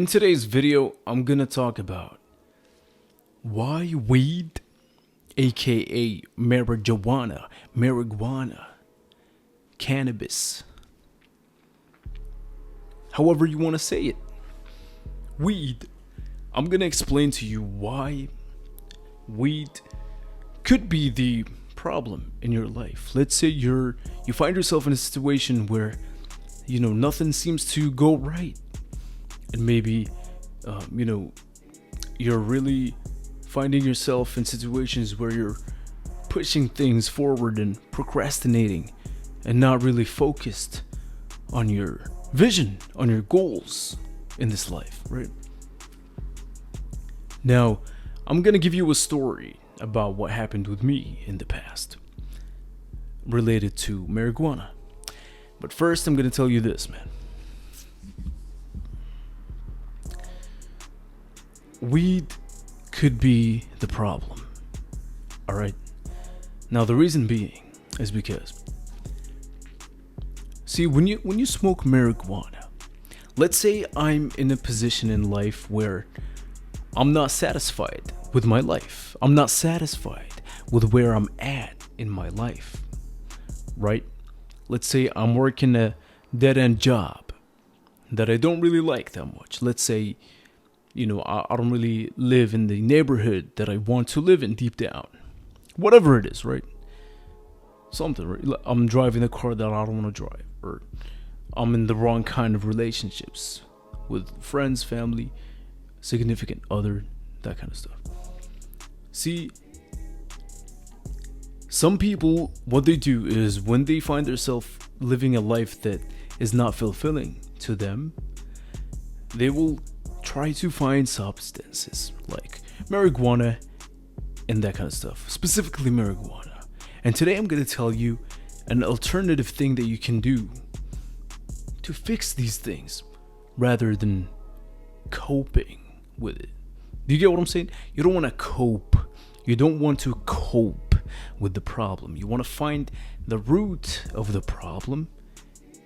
In today's video, I'm gonna talk about why weed, aka marijuana, cannabis, however you want to say it, weed. I'm gonna explain to you why weed could be the problem in your life. Let's say you find yourself in a situation where nothing seems to go right, and maybe you're really finding yourself in situations where you're pushing things forward and procrastinating and not really focused on your vision, on your goals in this life, right? Now, I'm gonna give you a story about what happened with me in the past related to marijuana. But first, I'm gonna tell you this, man. Weed could be the problem. Alright? Now the reason being is because, see, when you smoke marijuana, let's say I'm in a position in life where I'm not satisfied with my life. I'm not satisfied with where I'm at in my life. Right? Let's say I'm working a dead-end job that I don't really like that much. Let's say I don't really live in the neighborhood that I want to live in deep down. Whatever it is, right? Something, right? I'm driving a car that I don't want to drive. Or I'm in the wrong kind of relationships with friends, family, significant other, that kind of stuff. See, some people, what they do is when they find themselves living a life that is not fulfilling to them, they will try to find substances like marijuana and that kind of stuff, specifically marijuana. And today I'm going to tell you an alternative thing that you can do to fix these things rather than coping with it. Do you get what I'm saying? You don't want to cope. You don't want to cope with the problem. You want to find the root of the problem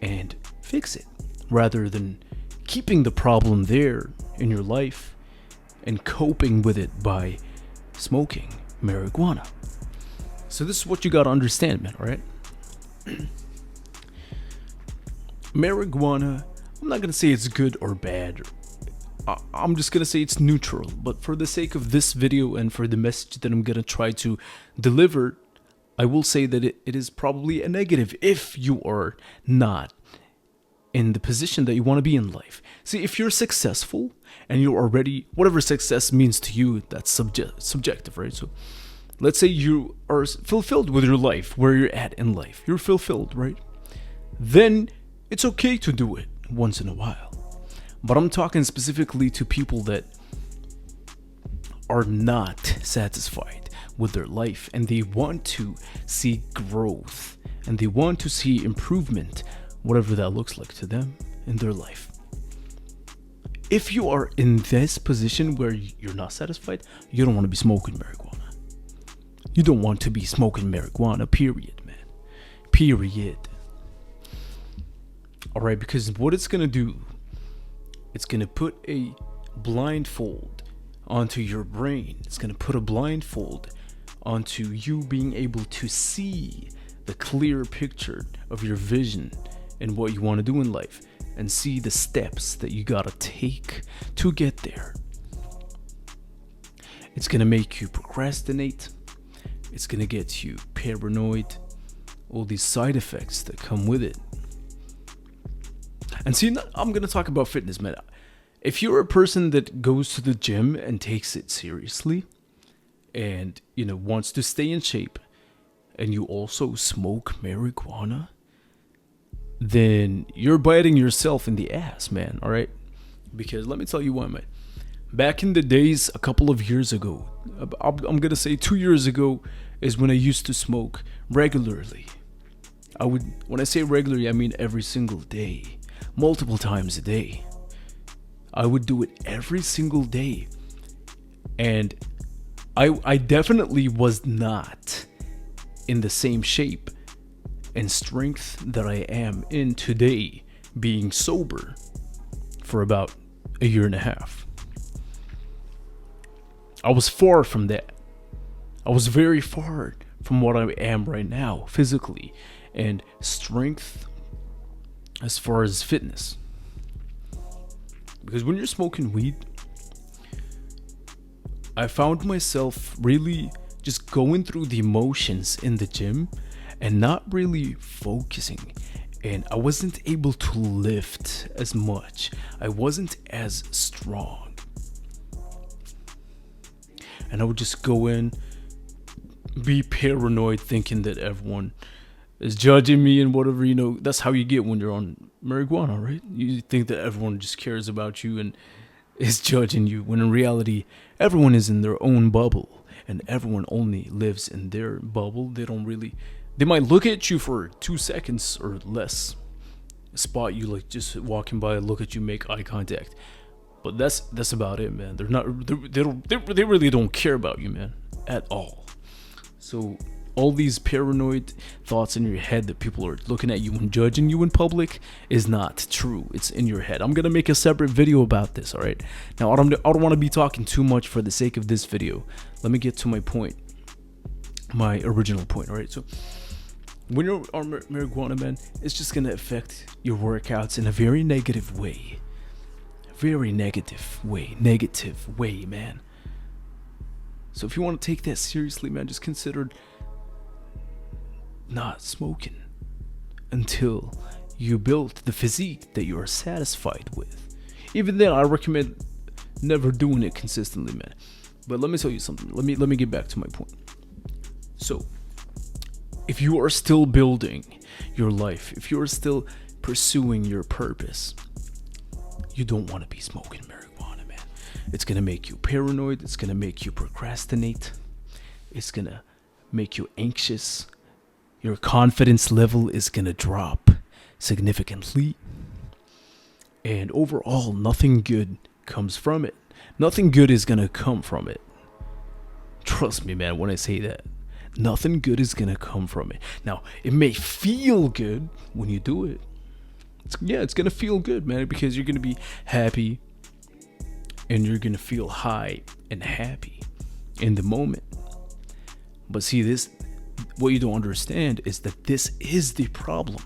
and fix it rather than keeping the problem there in your life and coping with it by smoking marijuana. So this is what you gotta understand, man, alright? Marijuana, I'm not gonna say it's good or bad. I'm just gonna say it's neutral. But for the sake of this video and for the message that I'm gonna try to deliver, I will say that it is probably a negative if you are not in the position that you want to be in life. See, if you're successful and you're already, whatever success means to you, that's subjective, right? So let's say you are fulfilled with your life, where you're at in life. You're fulfilled, right? Then it's okay to do it once in a while. But I'm talking specifically to people that are not satisfied with their life and they want to see growth and they want to see improvement, whatever that looks like to them in their life. If you are in this position where you're not satisfied, you don't want to be smoking marijuana. You don't want to be smoking marijuana, period, man. Period. Alright, because what it's going to do, it's going to put a blindfold onto your brain. It's going to put a blindfold onto you being able to see the clear picture of your vision and what you want to do in life and see the steps that you gotta take to get there. It's gonna make you procrastinate. It's gonna get you paranoid. All these side effects that come with it. And see, I'm gonna talk about fitness, man. If you're a person that goes to the gym and takes it seriously and wants to stay in shape and you also smoke marijuana, then you're biting yourself in the ass, man, alright? Because let me tell you what, man. Back in the days, a couple of years ago, I'm gonna say 2 years ago, is when I used to smoke regularly. When I say regularly, I mean every single day, multiple times a day. I would do it every single day. And I definitely was not in the same shape and strength that I am in today, being sober for about a year and a half. I was far from that. I was very far from what I am right now, physically and strength, as far as fitness. Because when you're smoking weed, I found myself really just going through the motions in the gym and not really focusing. And I wasn't able to lift as much. I wasn't as strong. And I would just go in, be paranoid, thinking that everyone is judging me and whatever, you know. That's how you get when you're on marijuana, right? You think that everyone just cares about you and is judging you, when in reality, everyone is in their own bubble and everyone only lives in their bubble. They might look at you for 2 seconds or less, spot you, like just walking by, look at you, make eye contact. But that's about it, man. They really don't care about you, man, at all. So all these paranoid thoughts in your head that people are looking at you and judging you in public is not true. It's in your head. I'm gonna make a separate video about this. All right. Now I don't want to be talking too much for the sake of this video. Let me get to my point, my original point. All right. So when you're on marijuana, man, it's just gonna affect your workouts in a very negative way. Very negative way, man. So if you want to take that seriously, man, just consider not smoking until you build the physique that you are satisfied with. Even then, I recommend never doing it consistently, man. But let me tell you something. Let me get back to my point. So if you are still building your life, if you are still pursuing your purpose, you don't want to be smoking marijuana, man. It's gonna make you paranoid. It's gonna make you procrastinate. It's gonna make you anxious. Your confidence level is gonna drop significantly. And overall, nothing good comes from it. Nothing good is gonna come from it. Trust me, man, when I say that. Nothing good is gonna come from it. Now, it may feel good when you do it. It's gonna feel good, man, because you're gonna be happy and you're gonna feel high and happy in the moment. But see, what you don't understand is that this is the problem.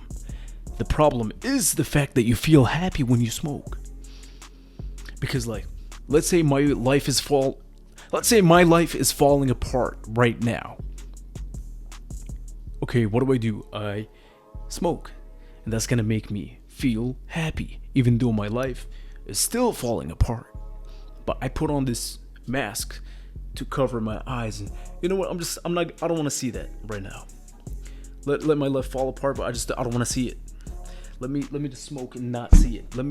The problem is the fact that you feel happy when you smoke. Because, like, let's say my life is falling apart right now. Okay, what do? I smoke, and that's gonna make me feel happy, even though my life is still falling apart. But I put on this mask to cover my eyes, and you know what? I don't want to see that right now. Let my life fall apart, but I don't want to see it. Let me just smoke and not see it. Let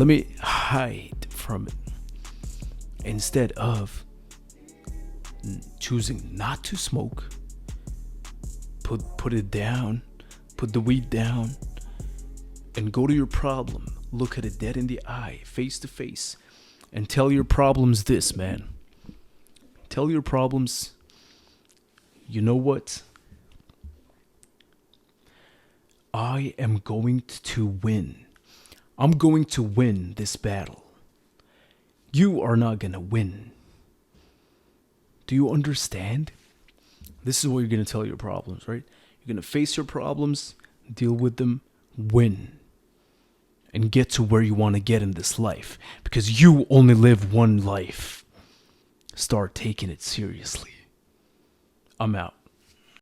me hide from it instead of choosing not to smoke. Put it down, put the weed down, and go to your problem. Look at it dead in the eye, face to face, and tell your problems this, man. Tell your problems, you know what? I am going to win. I'm going to win this battle. You are not gonna win. Do you understand? This is what you're gonna tell your problems, right? You're gonna face your problems, deal with them, win, and get to where you want to get in this life. Because you only live one life. Start taking it seriously. I'm out.